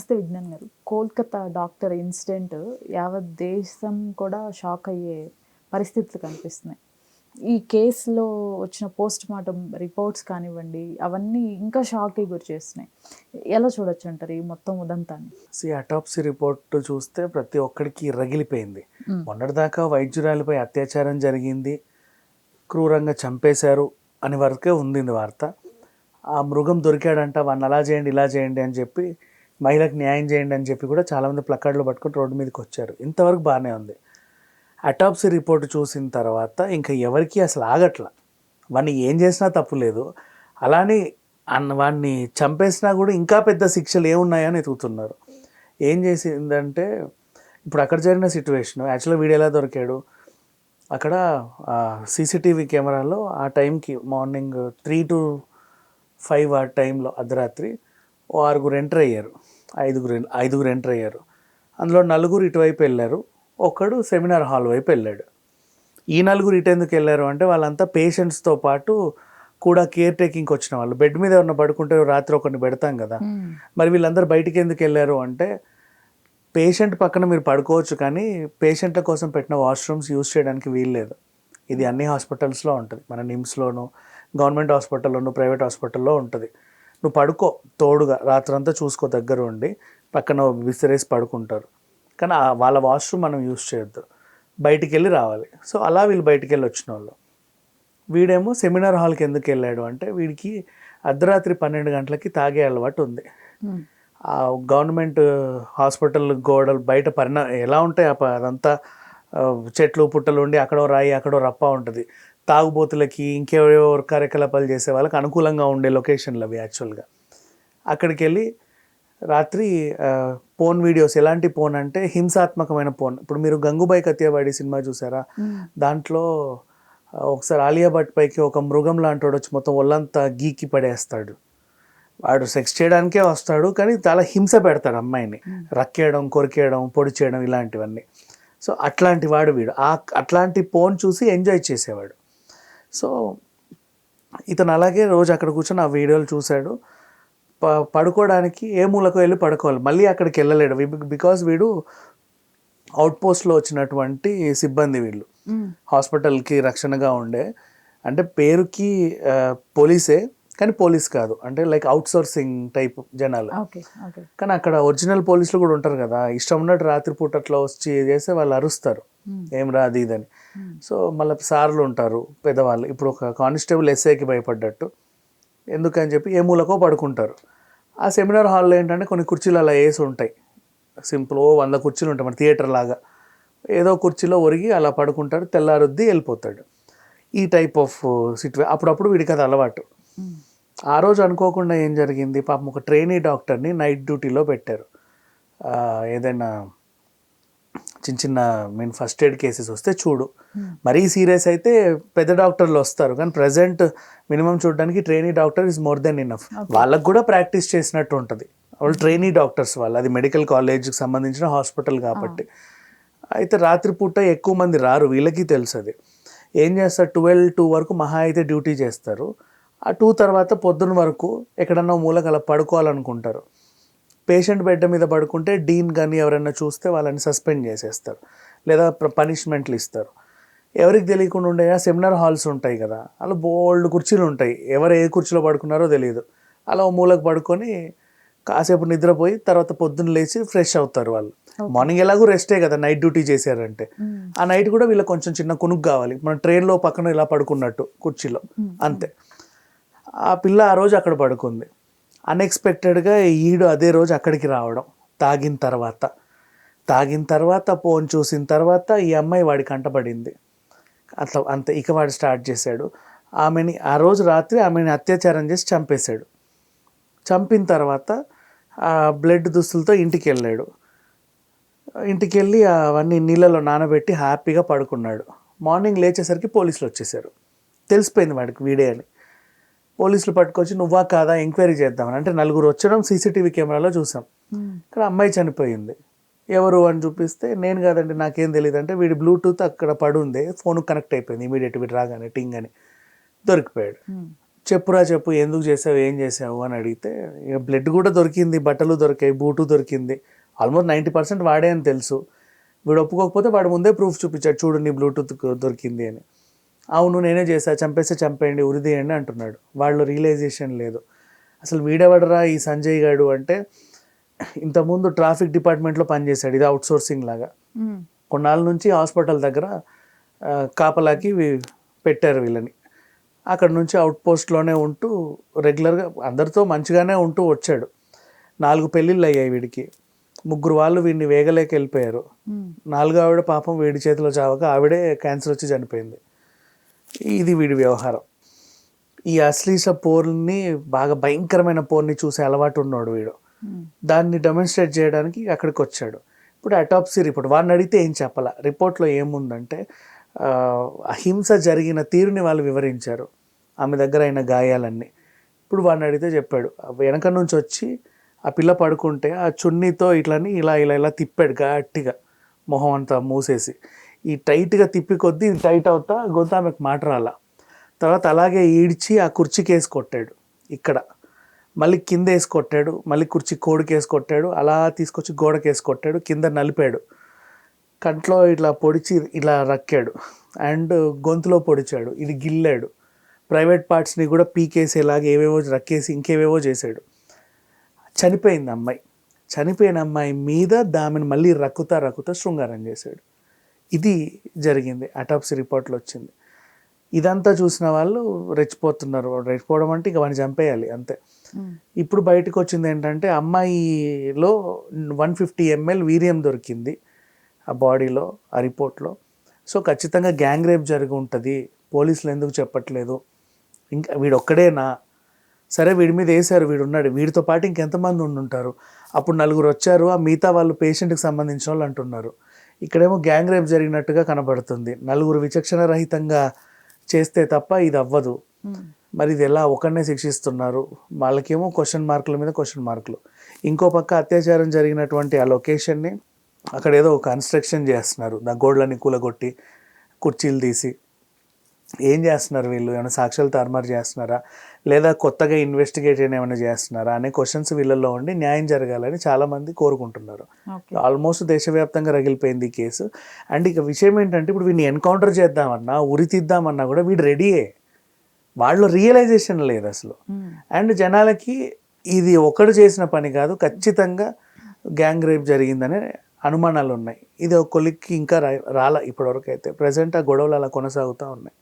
నమస్తే విజ్ఞాన్ గారు. Kolkata doctor incident యావత్ దేశం కూడా షాక్ అయ్యే పరిస్థితులు కనిపిస్తున్నాయి. ఈ కేసులో వచ్చిన పోస్ట్‌మార్టం రిపోర్ట్స్ కానివ్వండి, అవన్నీ ఇంకా షాక్‌కి గురి చేస్తున్నాయి. ఎలా చూడొచ్చంటారు ఈ మొత్తం ఉదంతాన్ని? అటాప్సీ రిపోర్ట్ చూస్తే ప్రతి ఒక్కడికి రగిలిపోయింది. హ్మ్. మొన్నటిదాకా వైద్యురాలిపై అత్యాచారం జరిగింది, క్రూరంగా చంపేశారు అని వరకే ఉంది వార్త. ఆ మృగం దొరికాడంట, వాడిని అలా చేయండి ఇలా చేయండి అని చెప్పి, మహిళకు న్యాయం చేయండి అని చెప్పి కూడా చాలామంది ప్లకార్డులు పట్టుకొని రోడ్డు మీదకి వచ్చారు. ఇంతవరకు బాగానే ఉంది. అటాప్సీ రిపోర్ట్ చూసిన తర్వాత ఇంకా ఎవరికి అసలు ఆగట్ల. వాడిని ఏం చేసినా తప్పు లేదు, అలానే వాడిని చంపేసినా కూడా ఇంకా పెద్ద శిక్షలు ఏమున్నాయని ఎతుకుతున్నారు. ఏం చేసిందంటే, ఇప్పుడు అక్కడ జరిగిన సిచ్యువేషన్ యాక్చువల్గా వీడు ఎలా దొరికాడు, అక్కడ సీసీటీవీ కెమెరాలో ఆ టైంకి మార్నింగ్ 3 to 5 ఆ టైంలో అర్ధరాత్రి ఆరుగురు ఎంటర్ అయ్యారు, ఐదుగురు ఎంటర్ అయ్యారు. అందులో నలుగురు ఇటువైపు వెళ్ళారు, ఒకడు సెమినార్ హాల్ వైపు వెళ్ళాడు. ఈ నలుగురు ఇటు ఎందుకు వెళ్ళారు అంటే, వాళ్ళంతా పేషెంట్స్తో పాటు కూడా కేర్ టేకింగ్కి వచ్చిన వాళ్ళు. బెడ్ మీద ఎవరన్నా పడుకుంటే రాత్రి ఒకరిని పెడతాం కదా, మరి వీళ్ళందరూ బయటికి ఎందుకు వెళ్ళారు అంటే, పేషెంట్ పక్కన మీరు పడుకోవచ్చు కానీ పేషెంట్ల కోసం పెట్టిన వాష్రూమ్స్ యూజ్ చేయడానికి వీల్లేదు. ఇది అన్ని హాస్పిటల్స్లో ఉంటుంది, మన నిమ్స్లోను, గవర్నమెంట్ హాస్పిటల్లోను, ప్రైవేట్ హాస్పిటల్లో ఉంటుంది. నువ్వు పడుకో తోడుగా, రాత్రంతా చూసుకో, దగ్గర ఉండి పక్కన విసిరేసి పడుకుంటారు, కానీ వాళ్ళ వాష్రూమ్ మనం యూజ్ చేయొద్దు, బయటికి వెళ్ళి రావాలి. సో అలా వీళ్ళు బయటికి వెళ్ళి వచ్చిన వాళ్ళు. వీడేమో సెమినార్ హాల్కి ఎందుకు వెళ్ళాడు అంటే, వీడికి అర్ధరాత్రి 12 గంటలకి తాగే అలవాటు ఉంది. ఆ గవర్నమెంట్ హాస్పిటల్ గోడలు బయట ఎలా ఉంటాయి, అదంతా చెట్లు పుట్టలు ఉండి అక్కడో రాయి అక్కడో రప్ప ఉంటుంది. తాగుబోతులకి ఇంకేవో కార్యకలాపాలు చేసే వాళ్ళకి అనుకూలంగా ఉండే లొకేషన్లు అవి. యాక్చువల్గా అక్కడికి వెళ్ళి రాత్రి పోన్ వీడియోస్, ఎలాంటి పోన్ అంటే హింసాత్మకమైన పోన్. ఇప్పుడు మీరు గంగూబాయి కత్తియావాడి సినిమా చూసారా, దాంట్లో ఒకసారి ఆలియా భట్ పైకి ఒక మృగం లాంటి వాడు వచ్చి మొత్తం ఒళ్ళంతా గీకి పడేస్తాడు. వాడు సెక్స్ చేయడానికే వస్తాడు కానీ చాలా హింస పెడతాడు అమ్మాయిని, రక్కేయడం, కొరికేయడం, పొడి చేయడం, ఇలాంటివన్నీ. సో అట్లాంటి వాడు వీడు. అట్లాంటి పోన్ చూసి ఎంజాయ్ చేసేవాడు. సో ఇతను అలాగే రోజు అక్కడ కూర్చొని ఆ వీడియోలు చూశాడు. పడుకోవడానికి ఏ మూలకు వెళ్ళి పడుకోవాలి, మళ్ళీ అక్కడికి వెళ్ళలేడు. బికాజ్ వీడు అవుట్ పోస్ట్లో వచ్చినటువంటి సిబ్బంది, వీళ్ళు హాస్పిటల్కి రక్షణగా ఉండే, అంటే పేరుకి పోలీసే కానీ పోలీస్ కాదు, అంటే లైక్ అవుట్ సోర్సింగ్ టైప్ జనాలు. కానీ అక్కడ ఒరిజినల్ పోలీసులు కూడా ఉంటారు కదా, ఇష్టం ఉన్నట్టు రాత్రిపూట అట్లా వచ్చి చేస్తే వాళ్ళు అరుస్తారు, ఏం రాదు ఇదని. సో మళ్ళీ సార్లు ఉంటారు పెద్దవాళ్ళు. ఇప్పుడు ఒక కానిస్టేబుల్ ఎస్ఐకి భయపడ్డట్టు ఎందుకని చెప్పి ఏ మూలకో పడుకుంటారు. ఆ సెమినార్ హాల్లో ఏంటంటే కొన్ని కుర్చీలు అలా వేసి ఉంటాయి, సింపుల్ 100 కుర్చీలు ఉంటాయి, మన థియేటర్ లాగా. ఏదో కుర్చీలో ఒరిగి అలా పడుకుంటాడు, తెల్లారుద్ది వెళ్ళిపోతాడు. ఈ టైప్ ఆఫ్ అప్పుడప్పుడు వీడికి అది అలవాటు. ఆ రోజు అనుకోకుండా ఏం జరిగింది, పాపం ఒక ట్రైనీ డాక్టర్ని నైట్ డ్యూటీలో పెట్టారు. ఏదైనా చిన్న ఫస్ట్ ఎయిడ్ కేసెస్ వస్తే చూడు, మరీ సీరియస్ అయితే పెద్ద డాక్టర్లు వస్తారు, కానీ ప్రజెంట్ మినిమం చూడడానికి trainee doctor is more than enough. వాళ్ళకు కూడా ప్రాక్టీస్ చేసినట్టు ఉంటుంది, వాళ్ళు ట్రైనీ డాక్టర్స్ వాళ్ళు, అది మెడికల్ కాలేజ్కి సంబంధించిన హాస్పిటల్ కాబట్టి. అయితే రాత్రిపూట ఎక్కువ మంది రారు, వీళ్ళకి తెలుసు అది. ఏం చేస్తారు, 12-2 వరకు మహా అయితే డ్యూటీ చేస్తారు. ఆ 2 తర్వాత పొద్దున్న వరకు ఎక్కడన్నా మూలకు అలా పడుకోవాలనుకుంటారు. పేషెంట్ బెడ్ మీద పడుకుంటే డీన్ కానీ ఎవరైనా చూస్తే వాళ్ళని సస్పెండ్ చేసేస్తారు, లేదా పనిష్మెంట్లు ఇస్తారు. ఎవరికి తెలియకుండా ఉండే సెమినార్ హాల్స్ ఉంటాయి కదా, అలా బోల్డ్ కుర్చీలు ఉంటాయి, ఎవరు ఏ కుర్చీలో పడుకున్నారో తెలియదు. అలా మూలకు పడుకొని కాసేపు నిద్రపోయి తర్వాత పొద్దున్న లేచి ఫ్రెష్ అవుతారు వాళ్ళు. మార్నింగ్ ఎలాగో రెస్టే కదా, నైట్ డ్యూటీ చేశారంటే. ఆ నైట్ కూడా వీళ్ళకి కొంచెం చిన్న కునుకు కావాలి, మన ట్రైన్లో పక్కన ఇలా పడుకున్నట్టు కుర్చీలో, అంతే. ఆ పిల్ల ఆ రోజు అక్కడ పడుకుంది. అన్ఎక్స్పెక్టెడ్గా ఈడు అదే రోజు అక్కడికి రావడం, తాగిన తర్వాత ఫోన్ చూసిన తర్వాత ఈ అమ్మాయి వాడి కంటపడింది. అట్లా అంతే, ఇక వాడు స్టార్ట్ చేశాడు. ఆ రోజు రాత్రి ఆమెని అత్యాచారం చేసి చంపేశాడు. చంపిన తర్వాత బ్లడ్ దుస్తులతో ఇంటికి వెళ్ళాడు. ఇంటికి వెళ్ళి అవన్నీ నీళ్ళలో నానబెట్టి హ్యాపీగా పడుకున్నాడు. మార్నింగ్ లేచేసరికి పోలీసులు వచ్చేసారు. తెలిసిపోయింది వాడికి వీడే అని. పోలీసులు పట్టుకొచ్చి నువ్వా కాదా ఎంక్వైరీ చేద్దామని అంటే, నలుగురు వచ్చడం సీసీటీవీ కెమెరాలో చూసాం. ఇక్కడ అమ్మాయి చనిపోయింది, ఎవరు అని చూపిస్తే నేను కాదండి నాకేం తెలియదు అంటే, వీడి బ్లూటూత్ అక్కడ పడుంది, ఫోన్ కనెక్ట్ అయిపోయింది ఇమీడియట్, వీడు రాగానే టింగ్ అని దొరికిపోయాడు. చెప్పురా చెప్పు, ఎందుకు చేసావు, ఏం చేసావు అని అడిగితే ఇక బ్లడ్ కూడా దొరికింది, బట్టలు దొరికాయి, బూటు దొరికింది, ఆల్మోస్ట్ 90% వాడే అని తెలుసు. వీడు ఒప్పుకోకపోతే వాడు ముందే ప్రూఫ్ చూపించాడు, చూడు నీ బ్లూటూత్ దొరికింది అని. అవును నేనే చేశా, చంపేస్తే చంపేయండి, ఉరిదీయండి అంటున్నాడు. వాళ్ళు రియలైజేషన్ లేదు. అసలు వీడెవడరా ఈ సంజయ్ గాడు అంటే, ఇంతకుముందు ట్రాఫిక్ డిపార్ట్మెంట్లో పనిచేశాడు, ఇది అవుట్సోర్సింగ్ లాగా. కొన్నాళ్ళ నుంచి హాస్పిటల్ దగ్గర కాపలాకి పెట్టారు వీళ్ళని. అక్కడ నుంచి అవుట్ పోస్ట్లోనే ఉంటూ రెగ్యులర్గా అందరితో మంచిగానే ఉంటూ వచ్చాడు. 4 పెళ్ళిళ్ళు అయ్యాయి వీడికి. 3 వాళ్ళు వీడిని వేగలేక వెళ్ళిపోయారు. 4వ ఆవిడ పాపం వీడి చేతిలో చావక ఆవిడే క్యాన్సర్ వచ్చి చనిపోయింది. ఇది వీడి వ్యవహారం. ఈ అశ్లీష పోర్ని, బాగా భయంకరమైన పోర్ని చూసే అలవాటు ఉన్నాడు వీడు. దాన్ని డెమాన్స్ట్రేట్ చేయడానికి అక్కడికి వచ్చాడు. ఇప్పుడు అటాప్సీ రిపోర్ట్ వాడిని అడిగితే ఏం చెప్పాల, రిపోర్ట్లో ఏముందంటే అహింస జరిగిన తీరుని వాళ్ళు వివరించారు, ఆమె దగ్గర అయిన గాయాలన్నీ. ఇప్పుడు వాడిని అడిగితే చెప్పాడు, వెనక నుంచి వచ్చి ఆ పిల్ల పడుకుంటే ఆ చున్నీతో ఇట్లని ఇలా ఇలా ఇలా తిప్పాడు గట్టిగా, మొహం అంతా మూసేసి. ఈ టైట్గా తిప్పి కొద్దీ టైట్ అవుతా గొంతు ఆమెకు మాట రాల. తర్వాత అలాగే ఈడ్చి ఆ కుర్చీకి వేసి కొట్టాడు, ఇక్కడ మళ్ళీ కింద వేసి కొట్టాడు, మళ్ళీ కుర్చీ కోడికి వేసి కొట్టాడు, అలా తీసుకొచ్చి గోడకి వేసి కొట్టాడు, కింద నలిపాడు, కంట్లో ఇట్లా పొడిచి ఇలా రక్కాడు, అండ్ గొంతులో పొడిచాడు, ఇది గిల్లాడు, ప్రైవేట్ పార్ట్స్ని కూడా పీకేసేలాగా ఏవేవో రక్కేసి ఇంకేవేవో చేశాడు. చనిపోయింది అమ్మాయి. చనిపోయిన అమ్మాయి మీద దామిని మళ్ళీ రక్కుతా శృంగారం చేశాడు. ఇది జరిగింది, అటాప్సీ రిపోర్ట్లో వచ్చింది. ఇదంతా చూసిన వాళ్ళు రెచ్చిపోతున్నారు. రెచ్చిపోవడం అంటే ఇక వాడిని చంపేయాలి అంతే. ఇప్పుడు బయటకు వచ్చింది ఏంటంటే అమ్మాయిలో 150 ml వీర్యం దొరికింది ఆ బాడీలో, ఆ రిపోర్ట్లో. సో ఖచ్చితంగా గ్యాంగ్ రేప్ జరిగి ఉంటుంది, పోలీసులు ఎందుకు చెప్పట్లేదు, ఇంకా వీడు ఒక్కడేనా, సరే వీడి మీద వేశారు, వీడు ఉన్నాడు, వీడితో పాటు ఇంకెంతమంది ఉండుంటారు, అప్పుడు 4 వచ్చారు, ఆ మిగతా వాళ్ళు పేషెంట్కి సంబంధించిన వాళ్ళు అంటున్నారు. ఇక్కడేమో గ్యాంగ్ రేప్ జరిగినట్టుగా కనబడుతుంది. 4 విచక్షణ రహితంగా చేస్తే తప్ప ఇది అవ్వదు. మరి ఇది ఎలా ఒకరినే శిక్షిస్తున్నారు, వాళ్ళకేమో క్వశ్చన్ మార్కుల మీద క్వశ్చన్ మార్కులు. ఇంకో పక్క అత్యాచారం జరిగినటువంటి ఆ లొకేషన్ని అక్కడ ఏదో కన్స్ట్రక్షన్ చేస్తున్నారు, దా గోడలన్నీ కూలగొట్టి కుర్చీలు తీసి. ఏం చేస్తున్నారు వీళ్ళు, ఏమైనా సాక్ష్యాలు తారుమారు చేస్తున్నారా, లేదా కొత్తగా ఇన్వెస్టిగేట్ ఏమైనా చేస్తున్నారా అనే క్వశ్చన్స్ వీళ్ళల్లో ఉండి న్యాయం జరగాలని చాలామంది కోరుకుంటున్నారు. ఆల్మోస్ట్ దేశవ్యాప్తంగా రగిలిపోయింది ఈ కేసు. అండ్ ఇక విషయం ఏంటంటే ఇప్పుడు వీడిని ఎన్కౌంటర్ చేద్దామన్నా, ఉరి తీద్దామన్నా కూడా వీడు రెడీయే, వాళ్ళు రియలైజేషన్ లేదు అసలు. అండ్ జనాలకి ఇది ఒకడు చేసిన పని కాదు, ఖచ్చితంగా గ్యాంగ్ రేప్ జరిగిందనే అనుమానాలు ఉన్నాయి. ఇది ఒక కొలిక్కి ఇంకా రాలా ఇప్పటివరకు అయితే. ప్రజెంట్ ఆ గొడవలు అలా కొనసాగుతూ ఉన్నాయి.